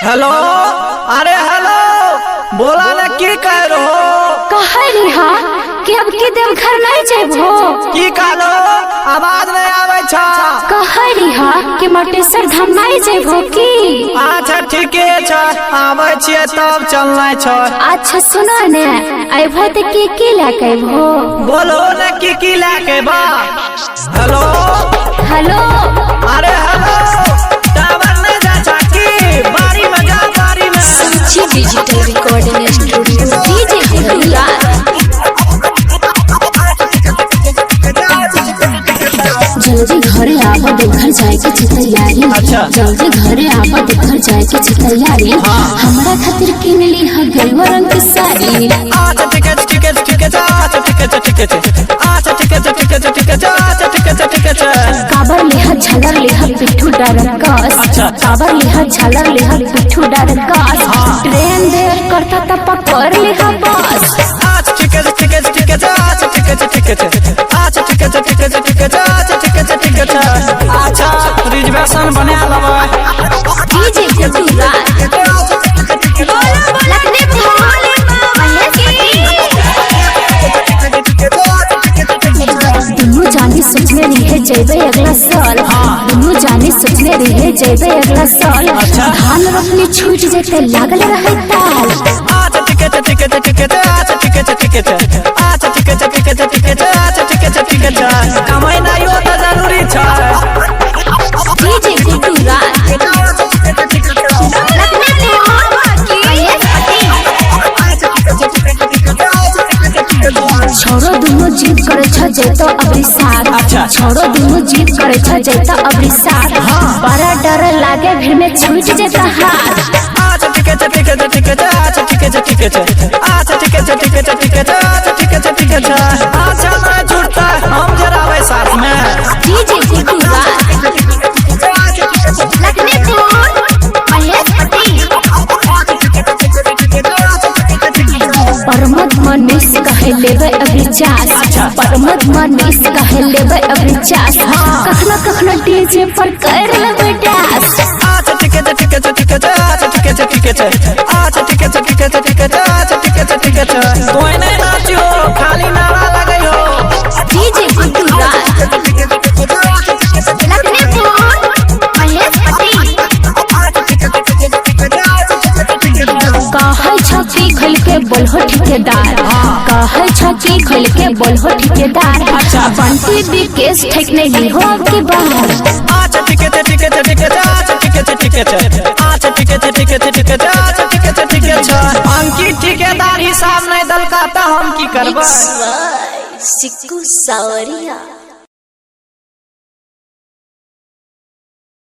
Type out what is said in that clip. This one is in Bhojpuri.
हेलो, अरे हेलो, बोला ना की कह रहो? कहली हा कि अब की देव घर नहीं जेबो। की कहलो? आवाज नहीं आवे छा। कहली हा कि मटेश्वर धाम नहीं जेबो की। अच्छा ठीके छ, आवे छिए तब चलना छ। अच्छा सुनो ने, आइबो त की लेके आइबो? बोलो ना की लेके बा। हेलो हेलो, अरे हेलो, टावर नहीं जा छा की? बारी में जा, बारी में। सूची डिजिटल रिकॉर्डिंग स्टूडियो डीजे गुरुला। जल्दी घरे आवा, देवघर जाए के तैयारी। अच्छा। जल्दी घरे आवा, देवघर जाए के तैयारी। हमरा खातिर किन ली हा गेरुआ रंग के साड़ी। अच्छा ठीक है, ठीक है, ठीक है, अच्छा ठीक है, ठीक है, अच्छा ठीक है, ठीक है, ठीक है, अच्छा ठीक है, ठीक है। काबर लिहा झलर लिहा पिट्ठू डरकस। अच्छा। काबर लिहा झलर लिहा पिट्ठू डरकस। ट्रेन देर करता त पकड़ लिहा बस। अच्छा ठीक है, ठीक है, ठीक है, अच्छा ठीक है, ठीक है, अच्छा ठीक है, ठीक है, ठीक है, अच्छा ठीक है, ठीक है। अच्छा रिजर्वेशन बना लबा। डीजे गुरुला लगने भोले दुनू जानी सोचने रहे जेबे अगला साल। दुनू जानी सोचने रहे जेबे अगला साल। अच्छा। धान रोपनी छूट जेते लागल रहे ताल। अच्छा ठीक है, ठीक है, ठीक है, अच्छा ठीक है, ठीक है, अच्छा ठीक है, ठीक है, ठीक है, अच्छा ठीक है, ठीक है। कमाई नहीं हो तो जरूरी छ। डीजे गुरुला छोरो दुनू जीत करे छ जेतो अबरी साथ। अच्छा। छोरो दुनू जीत करे छ जेतो अबरी साथ। बड़ा डर लागे भीड़ में छूट जेता हाथ। अच्छा ठीक है, ठीक है, ठीक है, अच्छा ठीक है, ठीक है, अच्छा ठीक है, ठीक है, ठीक है, अच्छा ठीक है, ठीक है। अच्छा मैं जुड़ता, हम जरा आवे साथ में। डीजे गुरुला लगने फोन महेश पति। परमत मनीष कहे लेबे अबरी चास। अच्छा। परमत मनीष कहे लेबे अबरी चास। कखनो कखनो डीजे पर कर लेबे डांस। अच्छा ठीक है, ठीक है, ठीक है, अच्छा ठीक है, ठीक है, अच्छा ठीक है, ठीक है, ठीक है, अच्छा ठीक है, ठीक है। कोई नहीं नाचियो, खाली नारा लगाई हो। डीजे गुरुला लगने फोन महेश पति। कहै छ की खोल के बोलहो ठेकेदार। कहै छ की खोल के बोलहो ठेकेदार। अच्छा। बंटी विकेश ठेक नहीं लिहो अब की बाहर। अच्छा ठीक है, ठीक है, ठीक है, अच्छा ठीक है, ठीक है, अच्छा ठीक है, ठीक है, ठीक है, अच्छा ठीक है, ठीक है। अंकित ठेकेदार हिसाब नहीं दल का हम की करबा। सिक्कू सावरिया।